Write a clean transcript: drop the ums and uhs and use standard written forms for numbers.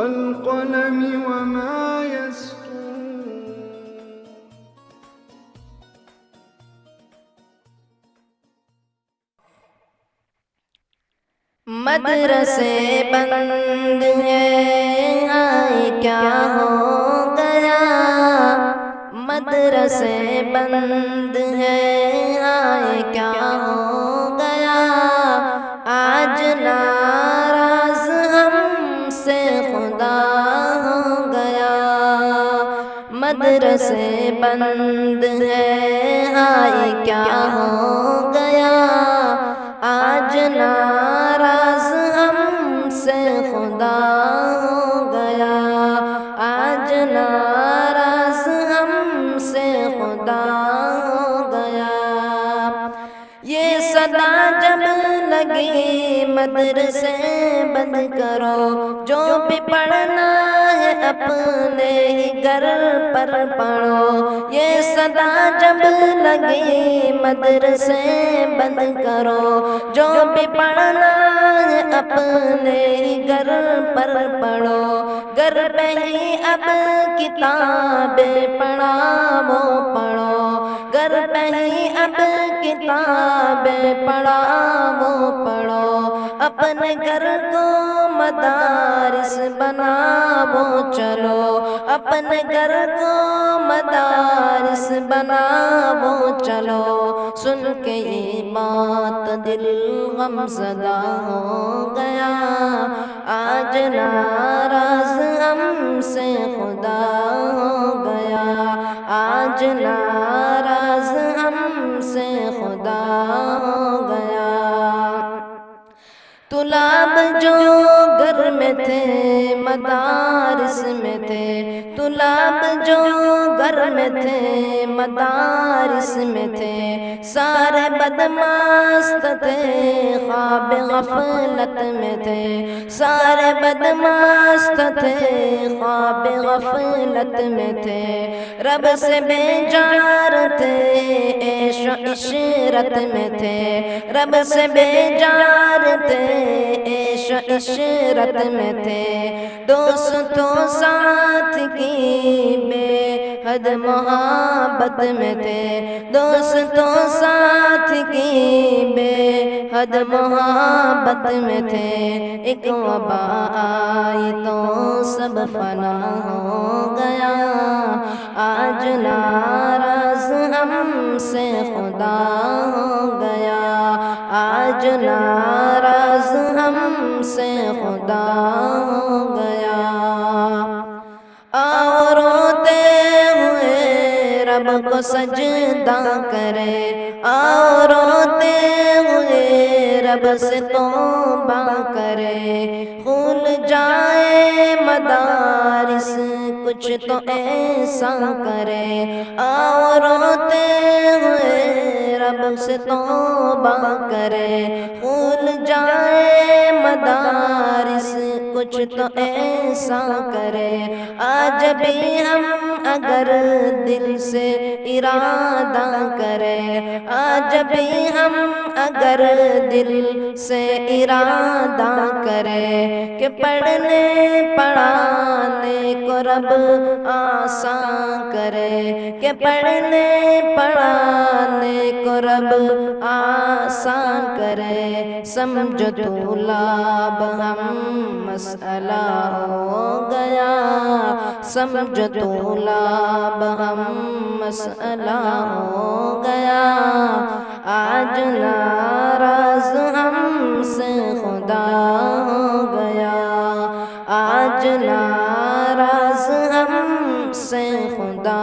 والقلم وما يسطرون. مدرسے بند ہیں آئے کیا ہو گیا، مدرسے بند ہیں آئے کیا ہو گیا، آج ناراض ہم سے خدا ہو گیا، مدرسے بند ہیں آئے کیا ہو گیا، آج ناراض ہم سے خدا ہو گیا، آج ناراض ہم سے خدا ہو گیا، یہ صدا جب لگی مدرسے بند کرو، جو بھی پڑھنا ہے اپنے ہی گھر پر پڑھو، یہ صدا جب لگی مدرسے بند کرو، جو بھی پڑھنا ہے اپنے ہی گھر پر پڑھو، گھر پہ ہی اب کتابیں پڑھاؤ پڑھو، گھر پہ ہی اب کتابیں پڑھاؤ پڑھو، اپنے گھر کو مدارس بناؤ چلو، اپنے گھر کو مدارس بناؤ چلو، سن کے یہ بات دل غم زدہ ہو گیا، آج ناراض ہم سے خدا ہو گیا، آج ناراض ہم سے خدا ہو گیا، طلاب جو گھر میں تھے مدارس میں تھے، طلاب جو گھر میں تھے مدارس میں تھے، سارے بدمست تھے خواب غفلت میں تھے، سارے بدمست تھے خواب غفلت میں تھے، رب سے بیزار تھے عیش و عشرت میں تھے، رب سے بیزار تھے عیش و عشرت میں تھے، دوستوں ساتھ کی بے حد محبت میں تھے، دوستوں ساتھ کی بے حد محبت میں تھے، ایک وبا آئی تو سب فنا ہو گیا، آج ناراض ہم سے خدا ہو گیا، آج ناراض ہم سے خدا ہو گیا، آؤ روتے ہوئے رب کو سجدہ کرے، آؤ روتے ہوئے رب سے توبہ کرے، کھل جائے مدارس کچھ تو ایسا کرے، آؤ روتے ہوئے رب سے توبہ کرے، کھل جائے مدارس کچھ تو ایسا کرے، آج بھی ہم اگر دل سے ارادہ کرے، آج بھی ہم اگر دل سے ارادہ کرے کہ پڑھنے پڑھانے کو رب آسان کرے، کہ پڑھنے پڑھانے کو رب آسان کرے، سمجھو طلاب ہم مسئلہ ہو گیا، سمجھو طلاب ہم مسئلہ ہو گیا، آج ناراض ہم سے خدا ہو گیا، آج ناراض ہم سے خدا